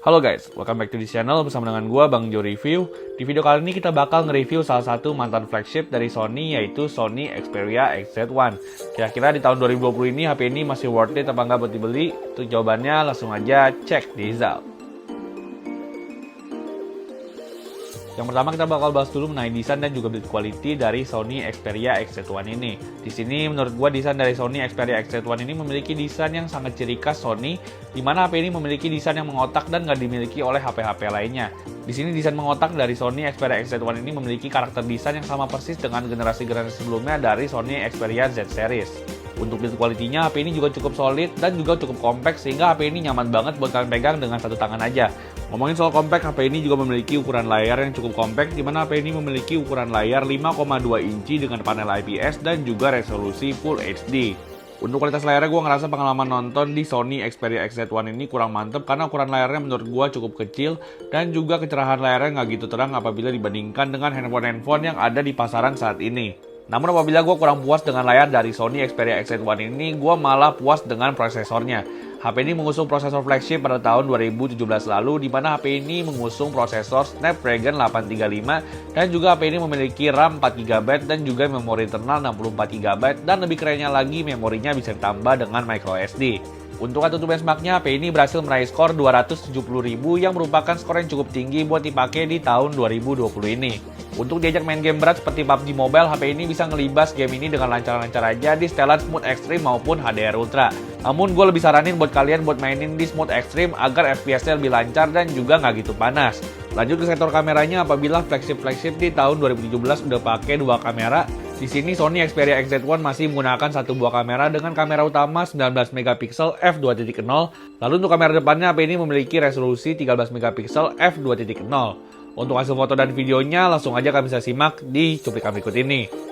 Halo guys, welcome back to this channel bersama dengan gua Bang Jo Review. Di video kali ini kita bakal nge-review salah satu mantan flagship dari Sony, yaitu Sony Xperia XZ1. Kira-kira di tahun 2020 ini HP ini masih worth it apa nggak buat dibeli? Untuk jawabannya langsung aja cek di result. Yang pertama kita bakal bahas dulu mengenai desain dan juga build quality dari Sony Xperia XZ1 ini. Di sini menurut gua desain dari Sony Xperia XZ1 ini memiliki desain yang sangat ciri khas Sony, di mana HP ini memiliki desain yang mengotak dan nggak dimiliki oleh HP-HP lainnya. Di sini desain mengotak dari Sony Xperia XZ1 ini memiliki karakter desain yang sama persis dengan generasi-generasi sebelumnya dari Sony Xperia Z Series. Untuk build quality-nya, HP ini juga cukup solid dan juga cukup compact sehingga HP ini nyaman banget buat kalian pegang dengan satu tangan aja. Ngomongin soal compact, HP ini juga memiliki ukuran layar yang cukup compact, di mana HP ini memiliki ukuran layar 5,2 inci dengan panel IPS dan juga resolusi Full HD. Untuk kualitas layarnya, gue ngerasa pengalaman nonton di Sony Xperia XZ1 ini kurang mantep karena ukuran layarnya menurut gue cukup kecil dan juga kecerahan layarnya nggak gitu terang apabila dibandingkan dengan handphone-handphone yang ada di pasaran saat ini. Namun apabila gue kurang puas dengan layar dari Sony Xperia XZ1 ini, gue malah puas dengan prosesornya. HP ini mengusung prosesor flagship pada tahun 2017 lalu, di mana HP ini mengusung prosesor Snapdragon 835 dan juga HP ini memiliki RAM 4GB dan juga memori internal 64GB dan lebih kerennya lagi memorinya bisa ditambah dengan microSD. Untuk kartu benchmarknya, HP ini berhasil meraih skor 270.000 yang merupakan skor yang cukup tinggi buat dipakai di tahun 2020 ini. Untuk diajak main game berat seperti PUBG Mobile, HP ini bisa ngelibas game ini dengan lancar-lancar aja di setelan Smooth Extreme maupun HDR Ultra. Namun gue lebih saranin buat kalian buat mainin di Smooth Extreme agar FPS-nya lebih lancar dan juga nggak gitu panas. Lanjut ke sektor kameranya, apabila flagship di tahun 2017 udah pakai dua kamera, di sini Sony Xperia XZ1 masih menggunakan satu buah kamera dengan kamera utama 19 MP f2.0. Lalu untuk kamera depannya, HP ini memiliki resolusi 13 MP f2.0. Untuk hasil foto dan videonya langsung aja kalian bisa simak di cuplikan berikut ini.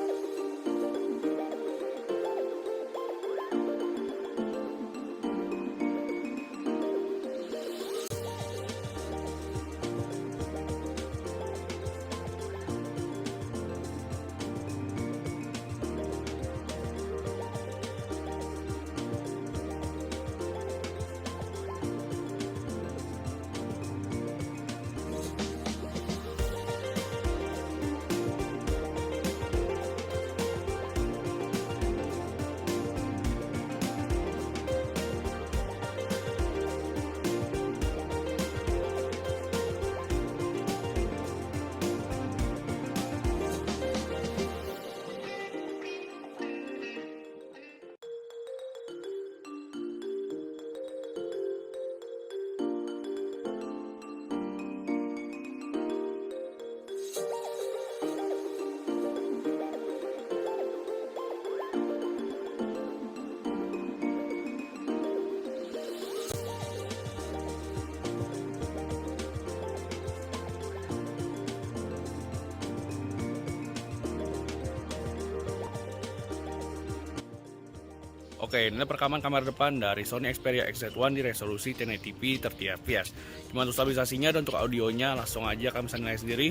Oke, ini perekaman kamera depan dari Sony Xperia XZ1 di resolusi 1080p 30fps. Gimana untuk stabilisasinya dan untuk audionya, langsung aja kalian bisa nilai sendiri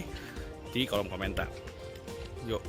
di kolom komentar. Yuk.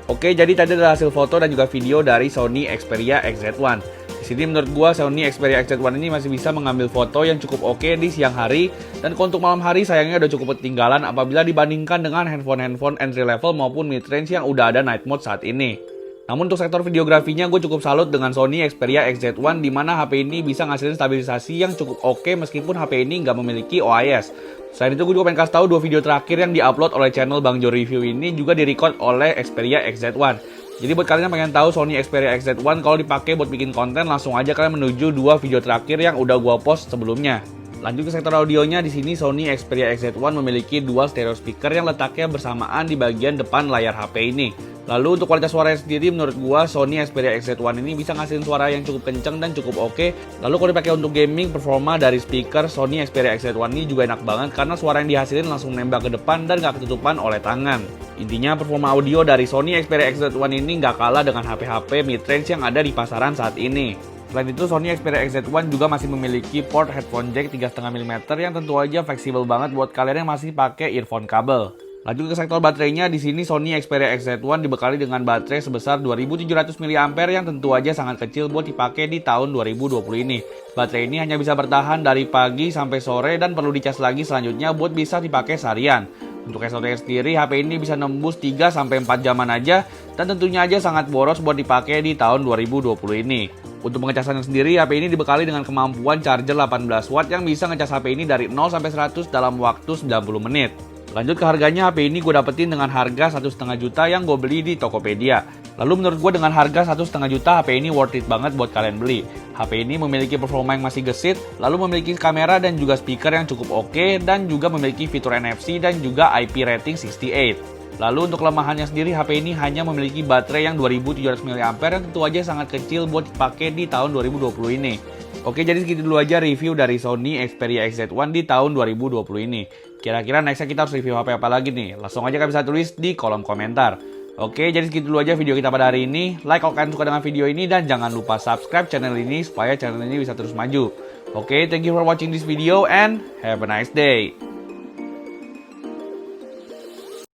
Oke, jadi tadi adalah hasil foto dan juga video dari Sony Xperia XZ1. Di sini menurut gua Sony Xperia XZ1 ini masih bisa mengambil foto yang cukup oke di siang hari, dan untuk malam hari sayangnya udah cukup ketinggalan apabila dibandingkan dengan handphone entry level maupun mid range yang udah ada night mode saat ini. Namun untuk sektor videografinya gue cukup salut dengan Sony Xperia XZ1, di mana HP ini bisa ngasilin stabilisasi yang cukup oke meskipun HP ini nggak memiliki OIS. Selain itu gue juga pengen kasih tahu dua video terakhir yang diupload oleh channel Bang Jo Review ini juga direcord oleh Xperia XZ1. Jadi buat kalian yang pengen tahu Sony Xperia XZ1 kalau dipakai buat bikin konten, langsung aja kalian menuju dua video terakhir yang udah gua post sebelumnya. Lanjut ke sektor audionya, di sini Sony Xperia XZ1 memiliki dual stereo speaker yang letaknya bersamaan di bagian depan layar HP ini. Lalu untuk kualitas suaranya sendiri, menurut gua Sony Xperia XZ1 ini bisa ngasihin suara yang cukup kenceng dan cukup oke. Lalu kalau dipakai untuk gaming, performa dari speaker Sony Xperia XZ1 ini juga enak banget karena suara yang dihasilin langsung nembak ke depan dan gak ketutupan oleh tangan. Intinya performa audio dari Sony Xperia XZ1 ini nggak kalah dengan HP-HP mid-range yang ada di pasaran saat ini. Selain itu, Sony Xperia XZ1 juga masih memiliki port headphone jack 3,5 mm yang tentu aja fleksibel banget buat kalian yang masih pakai earphone kabel. Lanjut ke sektor baterainya, di sini Sony Xperia XZ1 dibekali dengan baterai sebesar 2700 mAh yang tentu aja sangat kecil buat dipakai di tahun 2020 ini. Baterai ini hanya bisa bertahan dari pagi sampai sore dan perlu dicas lagi selanjutnya buat bisa dipakai seharian. Untuk SOTS sendiri, HP ini bisa nembus 3-4 jaman aja dan tentunya aja sangat boros buat dipakai di tahun 2020 ini. Untuk pengecasannya sendiri, HP ini dibekali dengan kemampuan charger 18 watt yang bisa ngecas HP ini dari 0 sampai 100 dalam waktu 90 menit. Lanjut ke harganya, HP ini gue dapetin dengan harga 1,5 juta yang gue beli di Tokopedia. Lalu menurut gue dengan harga 1,5 juta, HP ini worth it banget buat kalian beli. HP ini memiliki performa yang masih gesit, lalu memiliki kamera dan juga speaker yang cukup oke, dan juga memiliki fitur NFC dan juga IP rating 68. Lalu untuk kelemahannya sendiri, HP ini hanya memiliki baterai yang 2700 mAh yang tentu aja sangat kecil buat dipakai di tahun 2020 ini. Oke, jadi segitu dulu aja review dari Sony Xperia XZ1 di tahun 2020 ini. Kira-kira nextnya kita harus review HP apa lagi nih? Langsung aja kalian bisa tulis di kolom komentar. Oke, jadi segitu dulu aja video kita pada hari ini. Like kalau kalian suka dengan video ini dan jangan lupa subscribe channel ini supaya channel ini bisa terus maju. Oke, thank you for watching this video and have a nice day.